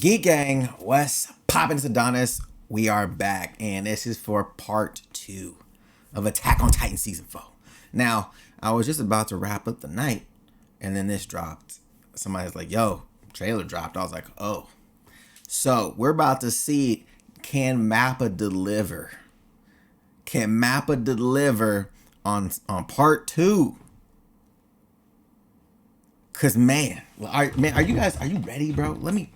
Geek Gang, what's poppin', it's Adonis. We are back, and this is for part 2 of Attack on Titan Season 4. Now, I was just about to wrap up the night, and then this dropped. Somebody's like, yo, trailer dropped. I was like, oh. So, we're about to see, can Mappa deliver? Can Mappa deliver on part 2? Cause man, are you ready, bro? Let me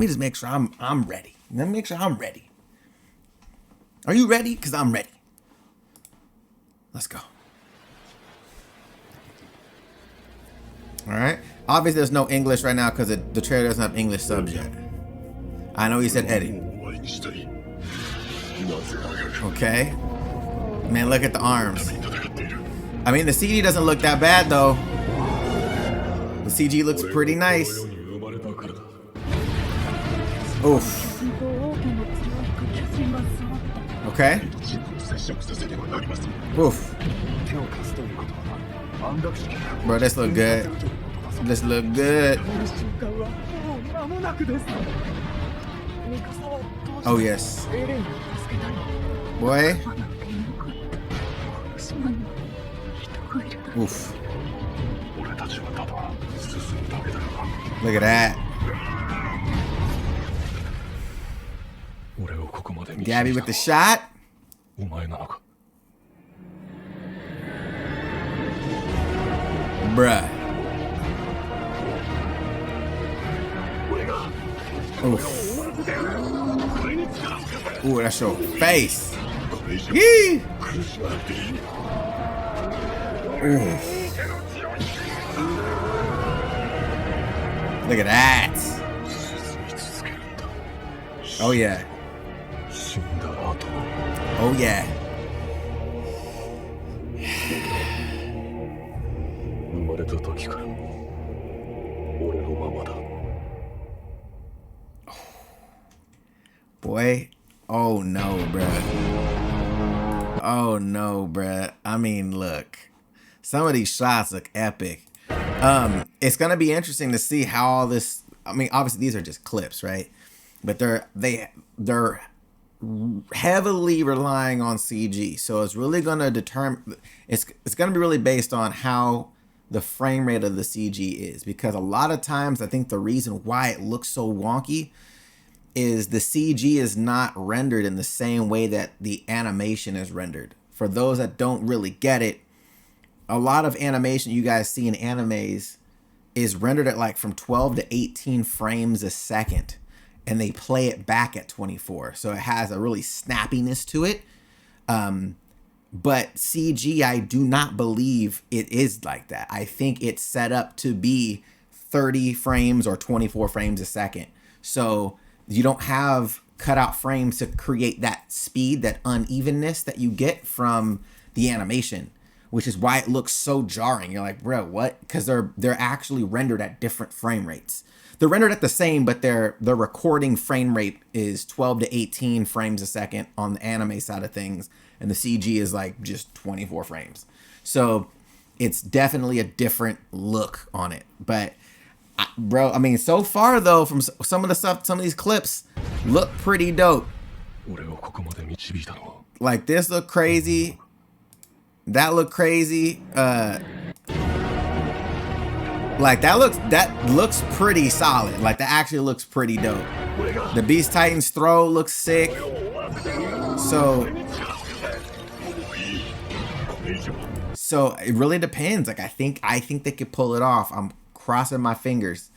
just make sure I'm ready. Let me make sure I'm ready. Are you ready? Cause I'm ready. Let's go. All right. Obviously, there's no English right now because the trailer doesn't have English subs yet. I know he said Eddie. Okay. Man, look at the arms. I mean, the CD doesn't look that bad though. The CG looks pretty nice. Oof. Okay. Oof. Bro, this look good. This look good. Oh yes. Boy. Oof. Look at that. Gabby with the shot. Bruh. Oof. Ooh, that's your face. Yee. Oof. Look at that. Oh yeah. Oh yeah. Boy. Oh no, bruh. Oh no, bruh. I mean, look. Some of these shots look epic. It's gonna be interesting to see how all this. I mean, obviously these are just clips, right? But they're heavily relying on CG, so it's really gonna determine. It's gonna be really based on how the frame rate of the CG is, because a lot of times I think the reason why it looks so wonky is the CG is not rendered in the same way that the animation is rendered. For those that don't really get it, a lot of animation you guys see in animes is rendered at like from 12 to 18 frames a second, and they play it back at 24. So it has a really snappiness to it. But CG, I do not believe it is like that. I think it's set up to be 30 frames or 24 frames a second. So you don't have cutout frames to create that speed, that unevenness that you get from the animation, which is why it looks so jarring. You're like, bro, what? Because they're actually rendered at different frame rates. They're rendered at the same, but their recording frame rate is 12 to 18 frames a second on the anime side of things, and the CG is like just 24 frames. So it's definitely a different look on it. But bro, I mean, so far though, from some of the stuff, some of these clips look pretty dope. Like this look crazy. That look crazy. Like that looks pretty solid. Like that actually looks pretty dope. The Beast Titan's throw looks sick. So it really depends. Like I think they could pull it off. I'm crossing my fingers.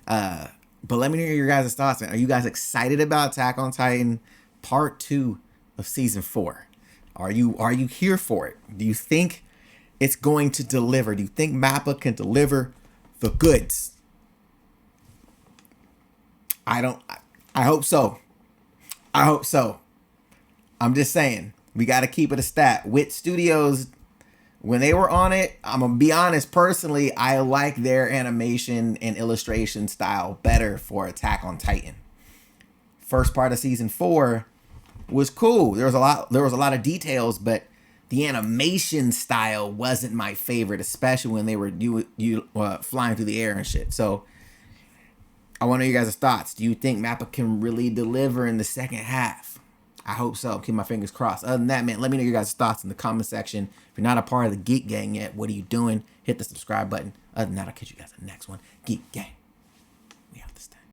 But let me hear your guys' thoughts, man. Are you guys excited about Attack on Titan part 2 of season 4? Are you here for it? Do you think it's going to deliver? Do you think Mappa can deliver the goods? I hope so. I hope so. I'm just saying, we got to keep it a stat. Wit Studios, when they were on it, I'm going to be honest, personally, I like their animation and illustration style better for Attack on Titan. First part of season 4 was cool. There was a lot of details, but the animation style wasn't my favorite, especially when they were flying through the air and shit. So I want to know you guys' thoughts. Do you think Mappa can really deliver in the second half? I hope so. Keep my fingers crossed. Other than that, man, let me know your guys' thoughts in the comment section. If you're not a part of the Geek Gang yet, what are you doing? Hit the subscribe button. Other than that, I'll catch you guys in the next one. Geek Gang. We out this time.